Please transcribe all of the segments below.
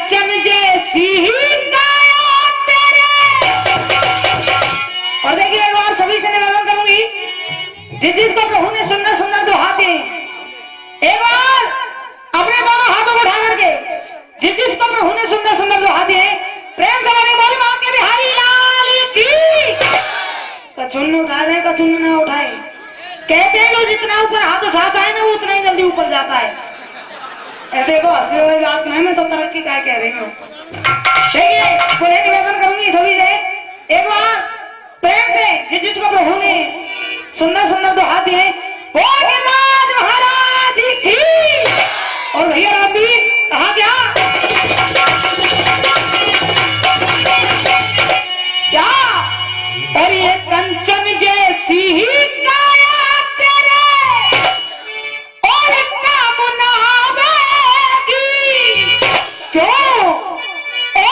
कंचन जैसी ही काया तेरे। और देखिए एक बार सभी से निवेदन करूंगी, जिसको प्रभु ने सुंदर सुंदर दो हाथ दिए, एक बार अपने दोनों हाथों को उठा करके जिसको प्रभु ने सुंदर सुंदर दो हाथ दिए, प्रेम से बोले बोले मां के बिहारी लाल की। कछुन उठा ले, कछुन ना उठाए। कहते हैं जो जितना ऊपर हाथ उठाता है ना वो उतना ही जल्दी ऊपर जाता है। देखो हंसी हुई बात नहीं, मैं तो तरक्की क्या कह रही हूँ। देखिए पुनः निवेदन करूंगी सभी से, एक बार प्रेम से जिसको प्रभु ने सुंदर सुंदर दो हाथ दिए, बोल के राज महाराज की। और भैया रामवीर कहा क्या क्या? और ये कंचन जैसी ही काया तेरे और कामना आवेगी। क्यों ओ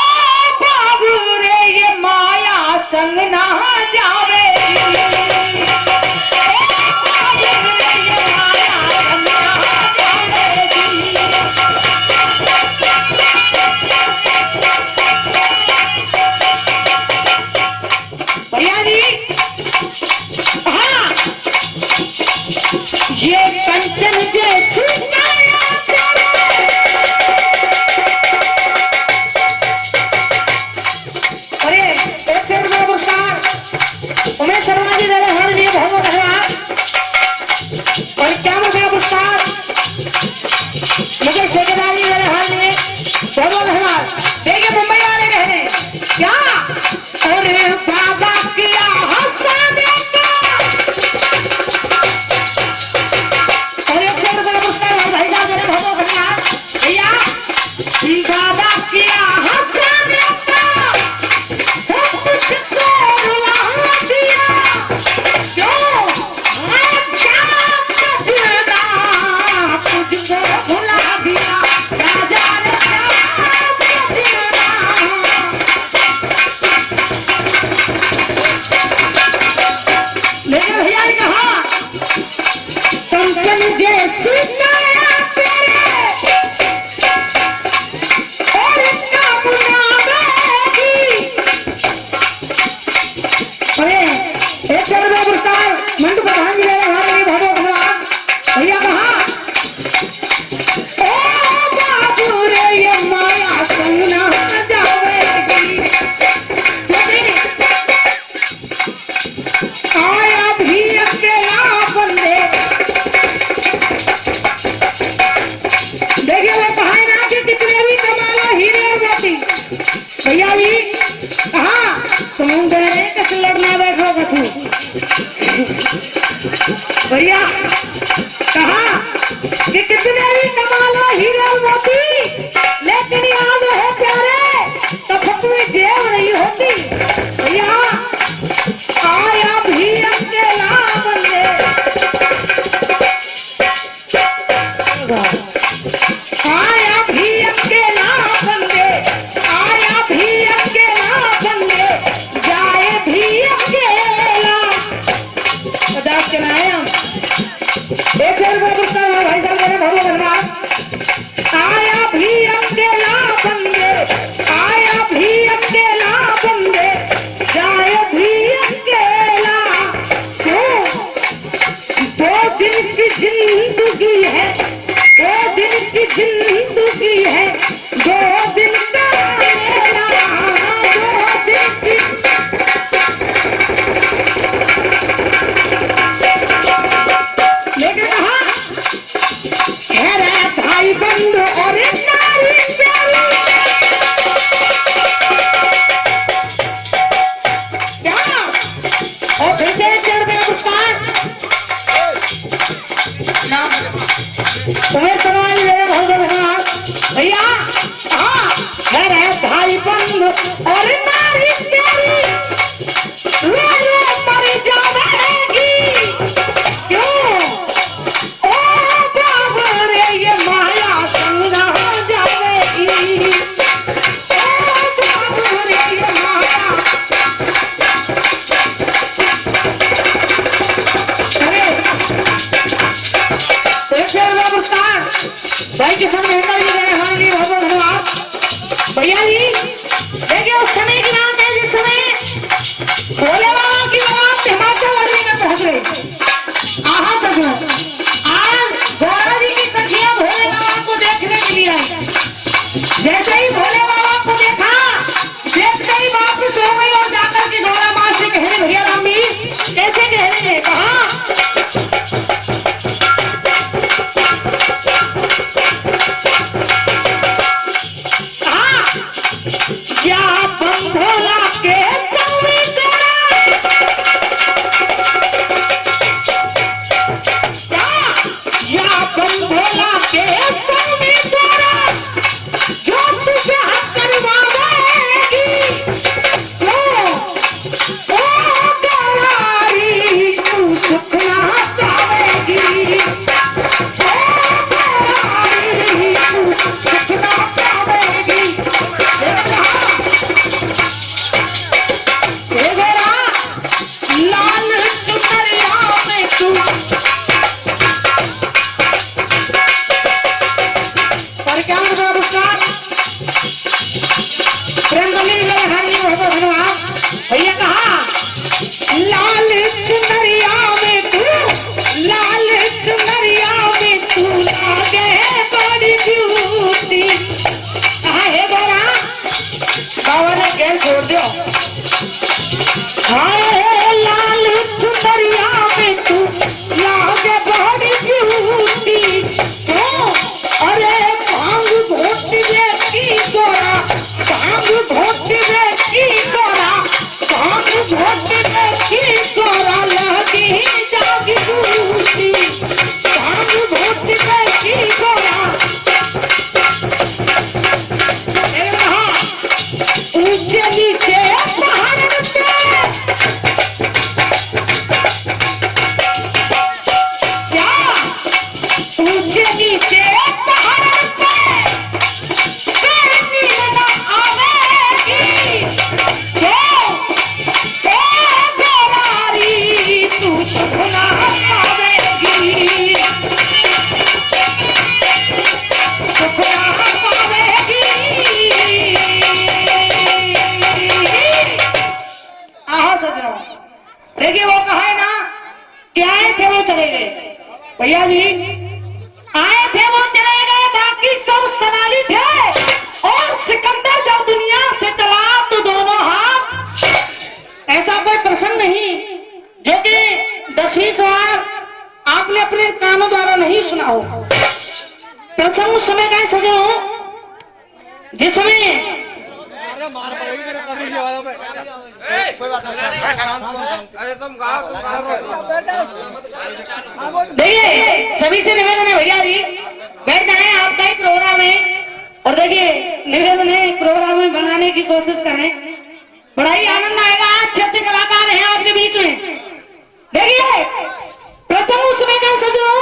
बाबू रे ये माया संग ना जावेगी। ये कंचन जैसी काया तेरे। अरे एक से रुपये पुरस्कार उमेश शर्मा जी दे रहे हमारे लिए, बहुत बहुत धन्यवाद। और क्या रुपया पुरस्कार मुझे ठेकेदार जी दे रहे हमारे लिए, बहुत बहुत धन्यवाद। देखिए मुंबई वाले कह रहे क्या, अरे बाबा किया हसन भैया कहा कि कितने भी कमा लो हीरे मोती, लेकिन याद है प्यारे तब में जेब नहीं होती। भैया आया भी अकेला बंदे, आया भी अकेला बंदे, आया भी अकेला बंदे, जाए भी अकेला। पचास के लाए हम, एक से रुपये पुरस्कार भाई साहब मेरे बहुत धन्यवाद। आया भी अकेला बंदे, आया भी अकेला बंदे, जाए भी अकेला। क्यों? 2 दिन की जिंदगी है, 2 दिन की जिंदगी है, 2 दिन का मेला, 2 दिन की। लेकिन कहा भाई बंधु और नारी प्यारी, क्या? और फिर से 1 रुपये का पुरस्कार तुम्हें सुनवाई मेरे बहुत धन्यवाद। भैया हाँ है भाई बंधु और नारी प्यारी, वे मर जाएगी। क्यों? ओ बाबा रे ये माया संग ना जाएगी। ओ बाबा रे ये माया। अरे एक से पुरस्कार भाई किसान मेहता जी दे रहे हमारे लिए बहुत बहुत धन्यवाद। हाय लाल चुनरिया में तू लागे बड़ी ब्यूटी क्यों अरे भांग घोटवे की गोरा भांग घोटवे की गोरा भांग घोटवे की गोरा लगी जागी बूटी भांग घोटवे की गोरा ऊंचे नीचे पहाड़ पे क्या ऊंचे नीचे पहाड़ पे गर्मी न आवेगी क्यों ए गोरारी तू सुख ना पावेगी सुख ना पावेगी आहा सजनों देखिए वो कहा है ना कि आए थे वो चले गए भैया जी आए थे वो चले गए बाकी सब सवाली थे और सिकंदर जब दुनिया से चला तो दोनों हाथ ऐसा कोई प्रसंग नहीं जो कि 10वीं सवार आपने अपने कानों द्वारा नहीं सुना हो प्रसंग उस समय का है सजनों जिस समय देखिए सभी से निवेदन है भैया जी बैठ जाए आपका ही प्रोग्राम है और देखिए निवेदन है प्रोग्राम में बनाने की कोशिश करें बड़ा ही आनंद आएगा अच्छे अच्छे कलाकार हैं आपके बीच में देखिए प्रसंग उस समय का सजनों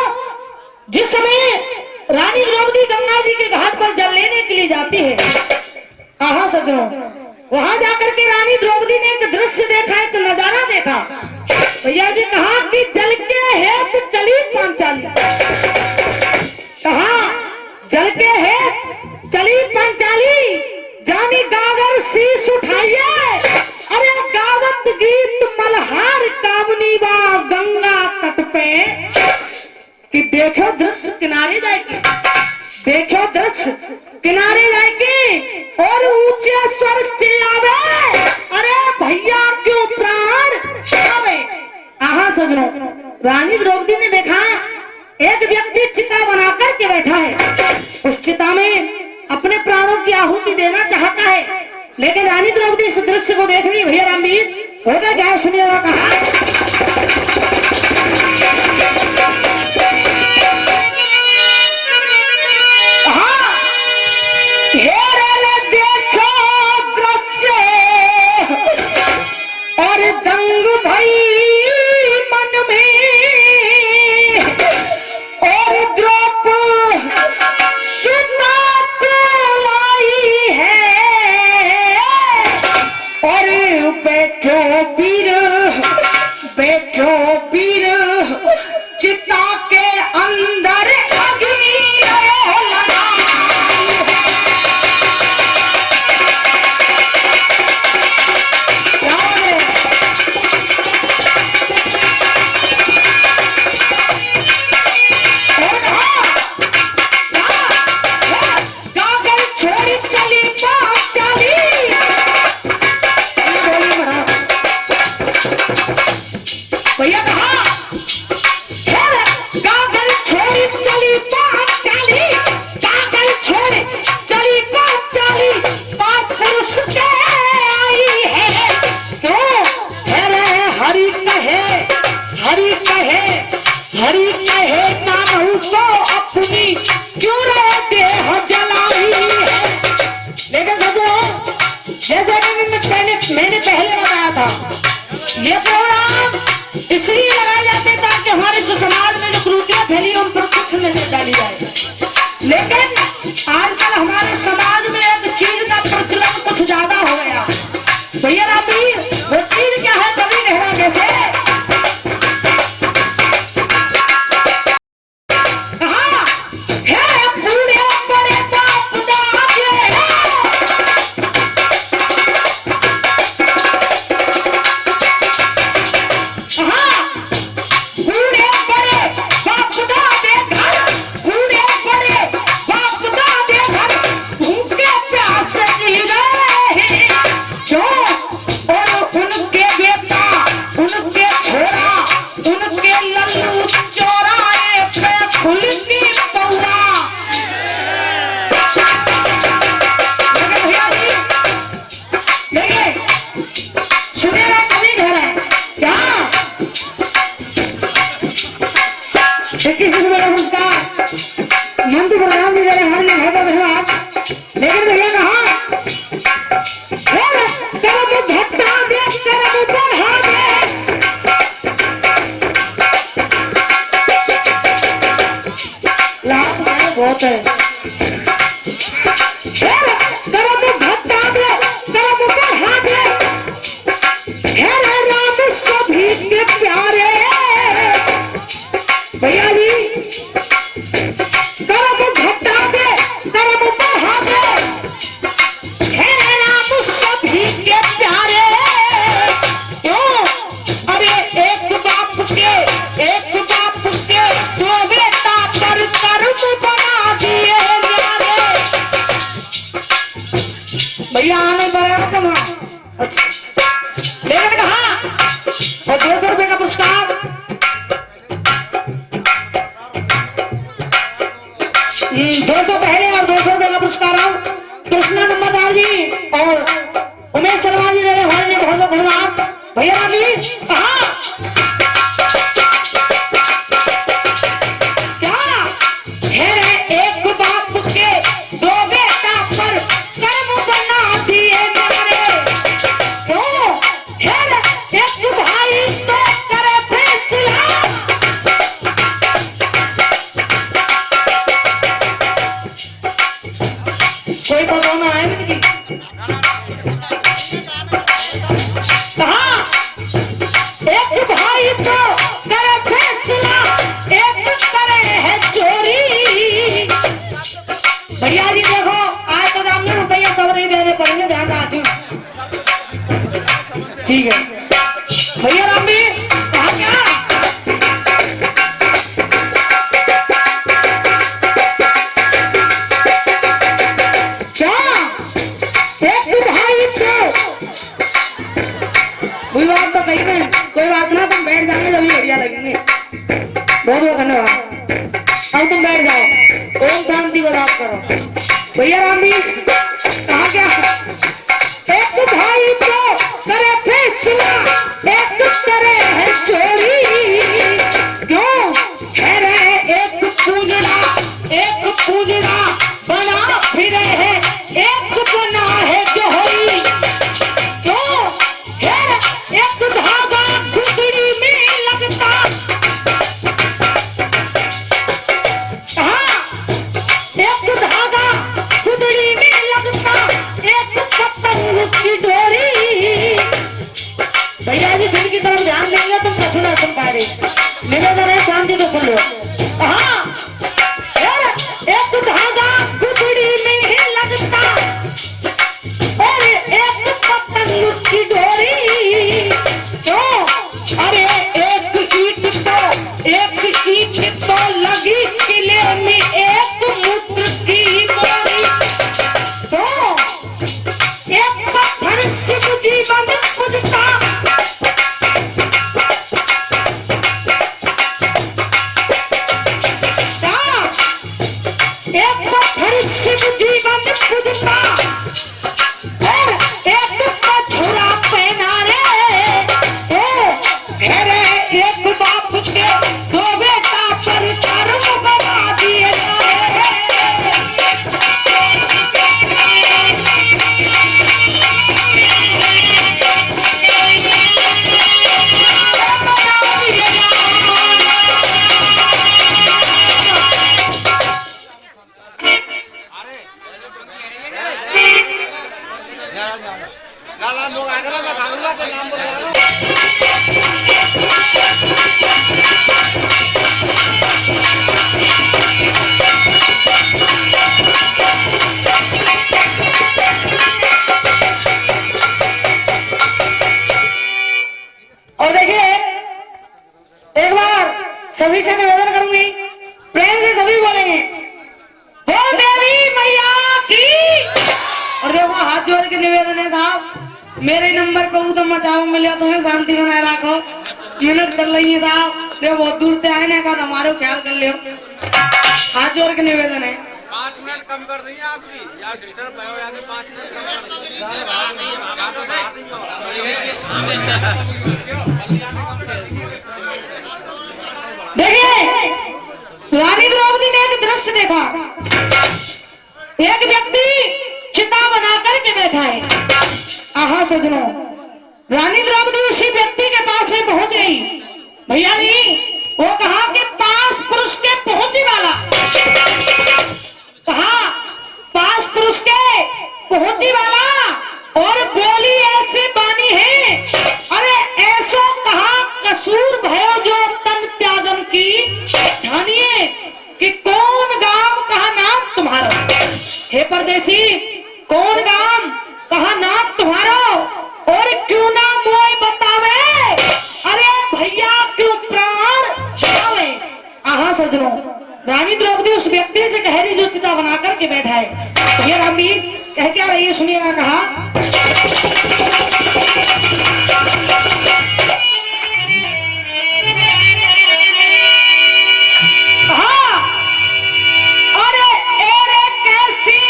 जिस समय रानी द्रौपदी गंगा जी के घाट पर जल लेने के लिए जाती है आहा सजनों वहां जाकर के रानी द्रौपदी ने एक दृश्य देखा एक नजारा देखा भैया जी कहा कि जल के हेत चली पांचाली कहा जल के हेत चली पांचाली जानी गागर शीश उठाइए अरे गावत गीत मल्हार कामनी बा गंगा तट पे कि देखो दृश्य किनारे जाएगी देखो दृश्य किनारे जाएगी और ऊंचे स्वर चिल्लावे अरे भैया क्यों प्राण आवे आहा सजनों रानी द्रौपदी ने देखा एक व्यक्ति चिता बनाकर के बैठा है उस चिता में अपने प्राणों की आहुति देना चाहता है लेकिन रानी द्रौपदी इस दृश्य को देख रही भैया रामवीर होगा क्या सुनिएगा कहा और दंग भई मन में और द्रौप सुता को लाई है और बैठो वीर लेकिन भैया कहा तेरा मुंह भट्टा दे, तेरा मुंह बढ़ा दे। लात मारे बहुत है। तेरा मुंह भट्टा दे, तेरा मुंह बढ़ा दे। हे राम सभी के प्यारे भैया जी, तेरा मुंह भट्टा दे, तेरा मुंह बढ़ा दे। हे राम सभी के प्यारे। क्यों? अरे एक बाप के दो बेटा पर कर्म बना दिए प्यारे। भैया आने पड़ेगा तुम। अच्छा लेकिन कहा और 200 रुपए का पुरस्कार 200 पहले और 200 रुपए का पुरस्कार कृष्णा नंबरदार जी और उमेश शर्मा जी दे रहे हैं। बहुत बहुत धन्यवाद भैया रामी। कहा क्या है एक बाप के दो बेटा पर कर्म बना दिए मेरे। क्यों? है एक भाई तो करे फैसला। कोई बताना है नहीं। कहा एक भाई तो करे फैसला, एक करे है चोरी। भैया जी देखो आज तो दाम रुपया सब नहीं देने पड़ेंगे, ध्यान रखिए। ठीक है भैया राम भी कहा क्या कोई बात तो कही नहीं, कोई बात ना, तुम बैठ जाओगे जब बढ़िया लगेंगे। बहुत बहुत धन्यवाद। अब तुम बैठ जाओ, ओम शांति को जाप करो। भैया राम भी कहा क्या एक भाई तो करे फैसला, एक करे है चोरी। क्यों? है एक पूजना बना फिरे है, एक बना है जोहरी। क्यों? है एक धागा गुदड़ी में लगता। कहा एक धागा गुदड़ी में लगता, एक पतंग की डोरी। भैया जी दिल की तरफ ध्यान देंगे तुम कछु ना सुन पा रहे। निवेदन है शांति तो सुन लो। कहा एक धागा गुदड़ी में ही लगता और एक पतंग की डोरी। क्यों? अरे एक ईंट तो लगी किले में, एक मूत्र की बोरी। तो एक पत्थर शिव जी बन खुदता। एक पत्थर शिव जी बन खुदता और एक छुरा पहना रे। अरे एक बाप के दो बेटा पर कर्म बना दिए। और देखिए एक बार सभी से निवेदन करूंगी, प्रेम से सभी बोलेंगे बोल देवी मैया की। और देखो हाथ जोड़ के निवेदन है साहब, मेरे नंबर पे उदम मचाओ मिले तुम्हें शांति बनाए रखो। मिनट चल रही है साहब, देखो बहुत दूर से आए ना का हमारे ख्याल कर लियो। हाथ जोड़ के निवेदन है 5 मिनट कम कर दीजिए आपकी यार, डिस्टर्ब हो यार। 5 मिनट कम कर देखिए रानी द्रौपदी ने एक दृश्य देखा। एक व्यक्ति चिता बना करके बैठा है। आहा सजनों, रानी द्रौपदी उसी व्यक्ति के पास में पहुंच गई। भैया जी, वो कहा कि पास पुरुष के पहुंची वाला, कहा पास पुरुष के पहुंची वाला और बोली ऐसी बानी है, अरे ऐसो कहा कसूर भयो जो तन त्यागन की ठानिए कि कौन गांव कहा नाम तुम्हारा। हे परदेसी, कौन गांव कहा नाम तुम्हारा और क्यों ना मोय बतावे, अरे भैया क्यों प्राण छावे। आहा सजनों, रानी द्रौपदी उस व्यक्ति से कह रही जो चिता बना करके बैठा है। ये रामवीर कह क्या रही है, सुनिएगा। कहा अरे एरे कैसी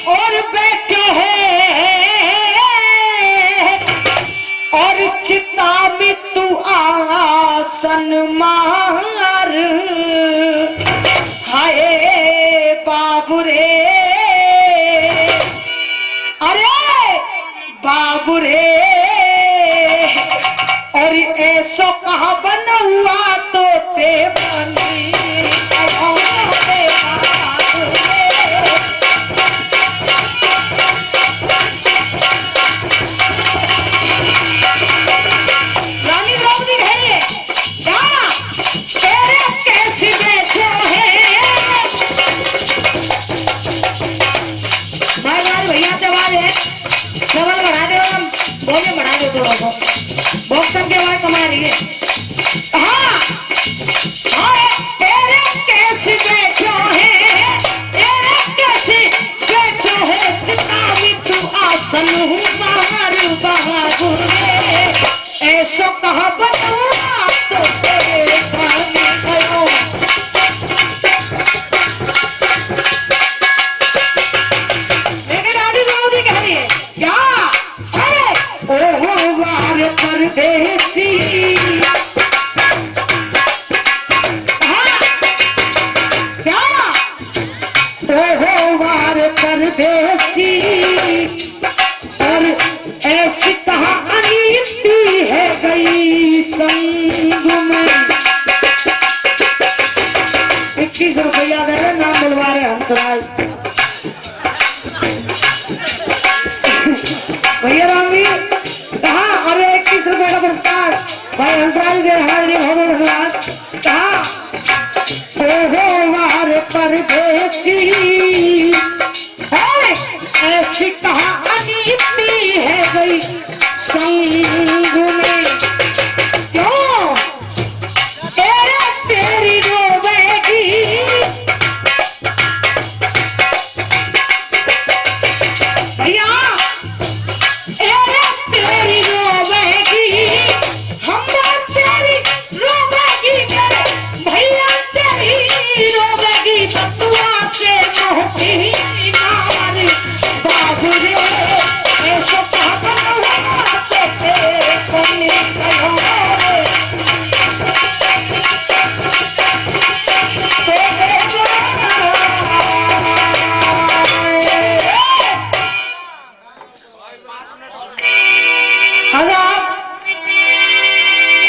और बैठे है और चिता में तू आसन मार, हाय बाबू रे, अरे बाबू रे, और ऐसो कहा बनहुआ तो ते बनी। रानी द्रौपदी है क्या तेरे कैसे बैठे हैं। भाई भैया से आवाज है, डबल बढ़ा दे और वॉल्यूम बढ़ा दो थोड़ा सा, बॉक्सर की आवाज कमा रही है। हाँ तेरे कैसे बैठे हैं, तेरे कैसे बैठे हैं, चिता में तू आसन हूँ बाहर बहादुर रे, ऐसो कहा बनूंगा तो तेरे पानी गयो। लेकिन रानी द्रौपदी कह रही है क्या, अरे ओहो वार परदेसी, क्या ओहो वार परदेसी, और ऐसी कहा अनीति है गई संग में। 21 रुपया दे रहे, नाम बुलवा रहे हंसराज। भैया रामी कहा, अरे 21 रुपए का पुरस्कार भाई हंसराज दे हमारे लिए बहुत बहुत धन्यवाद। कहा ओहो वार परदेसी, ऐसी कहा अनीति है गई संग में। क्यों तेरी रोवेगी, भैया तेरी रोवेगी, हम तेरी रोवेगी, भैया तेरी रोवेगी, बतुआ से मोहती नार बाबू रे, ऐसो कहा बनहुआ तो तेरे पानी गयो।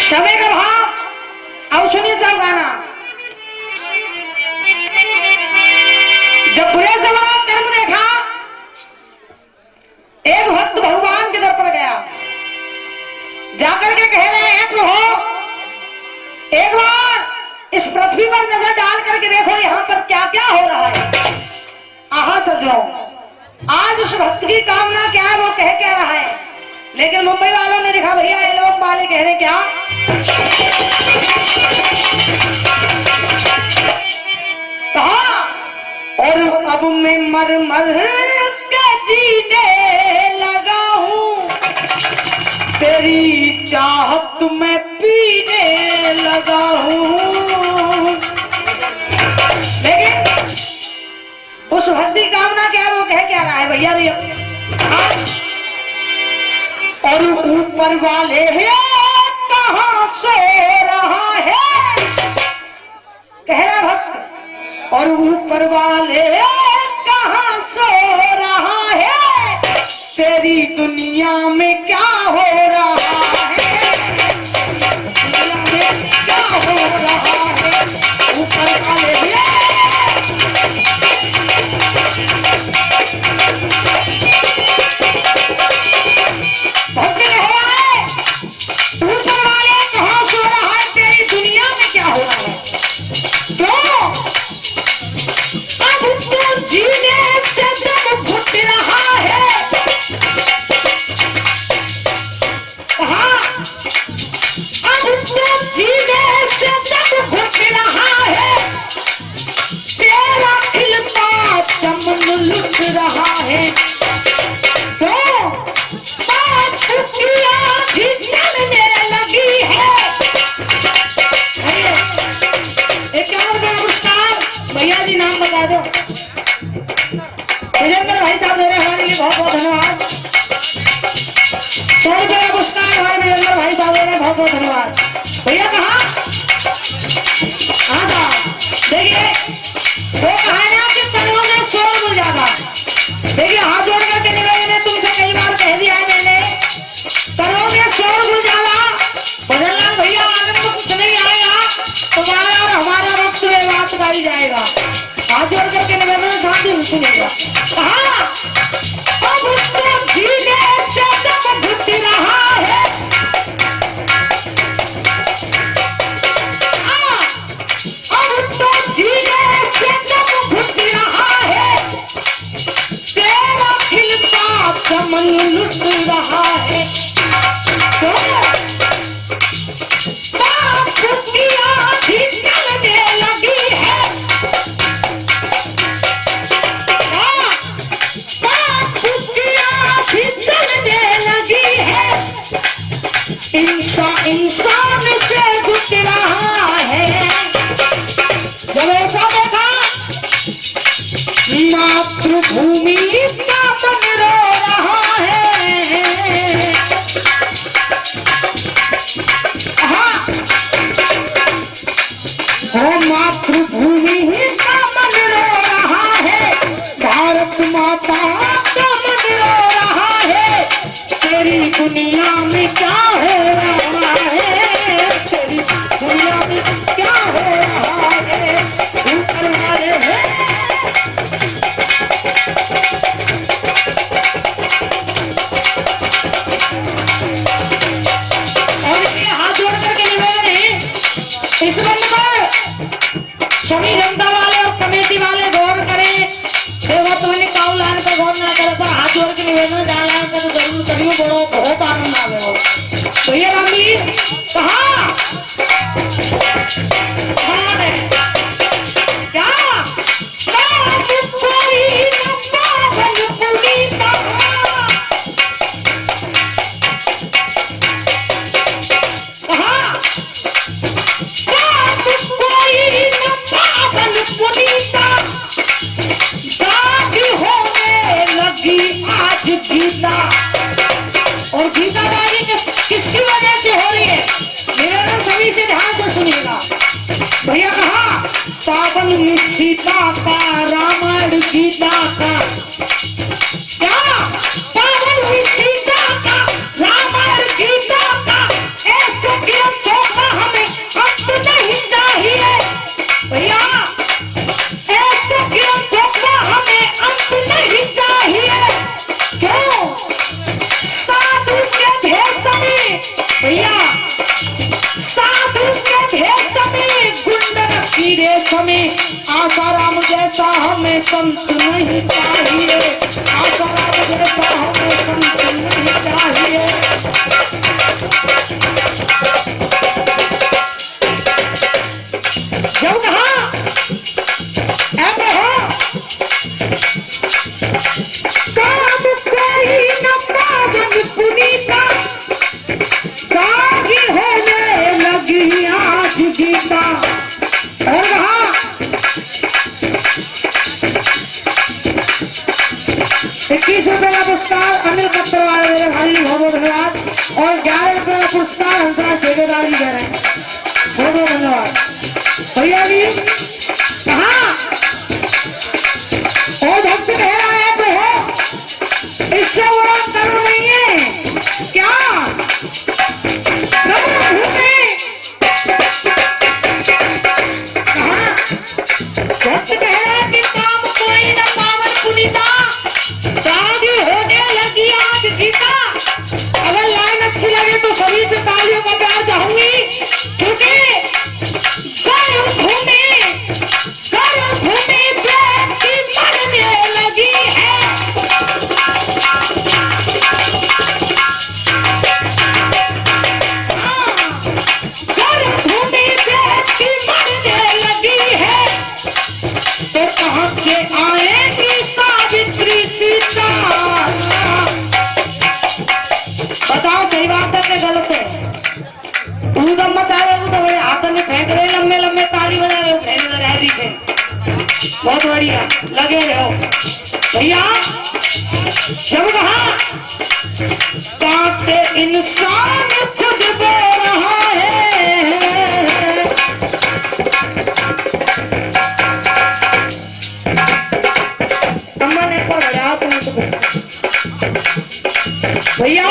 समय का भाव अब सुनिए साहब गाना। जब बुरे से बड़ा कर्म देखा, एक भक्त भगवान के दर पर गया, जाकर के कह रहे हैं प्रभु एक बार इस पृथ्वी पर नजर डाल करके देखो यहाँ पर क्या क्या हो रहा है। आहा सजो, आज उस भक्त की कामना क्या है, वो कह क्या रहा है, लेकिन मुंबई वालों ने देखा भैया एल्बम वाले कह रहे क्या, कहा और अब मैं मर मर के जीने लगा हूँ, तेरी चाहत में पीने लगा हूँ। लेकिन उस भक्ति कामना क्या वो कह क्या रहा है भैया रे, और ऊपर वाले है कहाँ सो रहा है, कह रहा भक्त और ऊपर वाले कहाँ सो रहा है, तेरी दुनिया में क्या हो रहा है, दुनिया में क्या हो रहा है, ऊपर वाले लुट रहा है, तो भी चलने लगी है। एक और पुरस्कार भैया जी नाम बता दो। विजेंद्र भाई साहब दे रहे हमारे लिए बहुत बहुत धन्यवाद। 100 रुपये का पुरस्कार हमारे विजेंद्र भाई साहब दे रहे बहुत बहुत धन्यवाद। भैया कहा हाँ साहब देखिए वो कहा ना कि करों में शोर गुल जाता। देखिए हाथ जोड़ करके निवेदन है, तुमसे कई बार कह दिया है मैंने, करों में शोर गुल जाला। भजनलाल भैया आगे तो कुछ नहीं आएगा, तुम्हारा और हमारा वक्त में बात गाई जाएगा। हाथ जोड़ करके निवेदन शांति से सुनेगा। कहा अब उसको जीने से दम घुट रहा है, अब तो जीने से दम घुट रहा है, तेरा खिलता चमन लुट रहा है, तो बाप की आँखी चलने लगी है, बाप की आँखी चलने लगी है, इंसान से घुट रहा है। जब ऐसा देखा मातृभूमि का मन रो रहा है, हाँ मातृभूमि का मन रो रहा है, भारत माता का मन रो रहा है, तेरी दुनिया में क्या हो रहा है, तेरी दुनिया में क्या हो रहा है, ऊपर वाले हैं। और ये हाथ जोड़ करके निवेदन है, इस बंद पर सभी जनता वाले और कमेटी वाले गौर करें। सेवा तुम्हें काउलान का गौर ना करे पर हाथ जोड़ के निवेदन डाला तो जरूर करियो, बड़ो बहुत आनंद आवे। भैया रामवीर कहा क्या कोई पागल पुनीता, कहा कोई पागल पुनीता, दादी होने लगी आज गीता। और गीता दादी किसकी वजह से हो रही है, निवेदन सभी से ध्यान से सुनिएगा। भैया कहा पावन सीता का रामायण गीता का, क्या पावन सीता का रामायण गीता का, ऐसे ग्रंथों का हमें अंत नहीं चाहिए। भैया ऐसे ग्रंथों का हमें अंत नहीं चाहिए, क्यों साधु के भेष में, भैया साधु के भेष में गुंडन की रेस में, आसाराम जैसा हमें संत नहीं चाहिए, आसाराम जैसा हमें संत नहीं चाहिए। जब कहा काम कोई न पावन पुनीता, दागी होने लगी आज गीता। और कहा 21 रुपये का पुरस्कार अनिल कत्तर वाले भाई बहुत बहुत बढ़िया, लगे रहो भैया। जब कहा काटे इंसान खुद बो रहा है, मैंने पर बजा तुम भैया।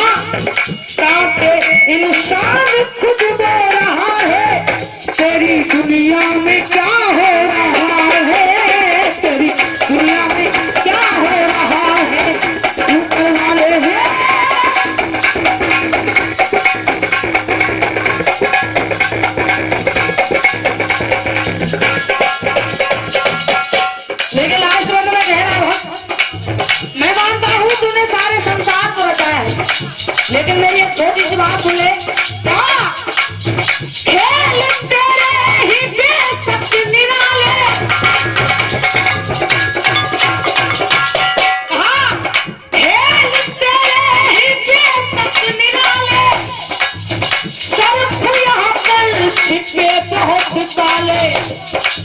काटे इंसान खुद बो रहा है, तेरी दुनिया में क्या हो रहा है, तेरी दुनिया में क्या हो रहा है, ऊपर वाले हैं। लेकिन लास्ट में मैं कह रहा हूं, मैं मानता हूं तूने सारे संसार को रचाया है, लेकिन मेरी एक छोटी सी बात सुन ले। खेल तेरे ही बेशक निराले, खेल तेरे ही बेशक निराले, सर्फ यहाँ पर छिपे बहुत काले।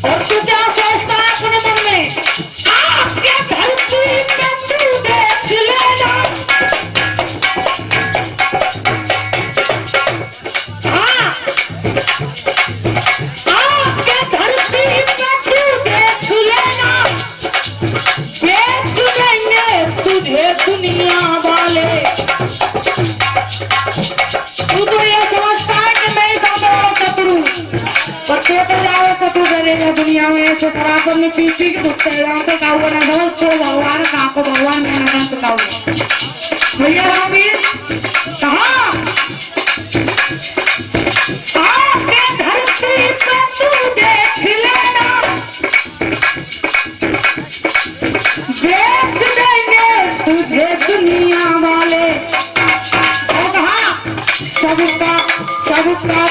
और तू क्या सोचता है अपने मन में, आके धरती पे तू देख लेना, आके धरती पे तू देख लेना, बेच देंगे तुझे दुनिया वाले। तू तो ये समझता है कि मैं ज्यादा चतुर हूँ, पर तू तो ज्यादा चतुर करेगा दुनिया में। ऐसे शराब अपनी पीती की दुखते जाते काऊ बना समझ तो भगवान कहाँ को भगवान में ना सिखाओ भैया। रामीर कहा आके धरती पे तू देख लेना, बेच देंगे तुझे दुनिया वाले। तो कहा सबका सबका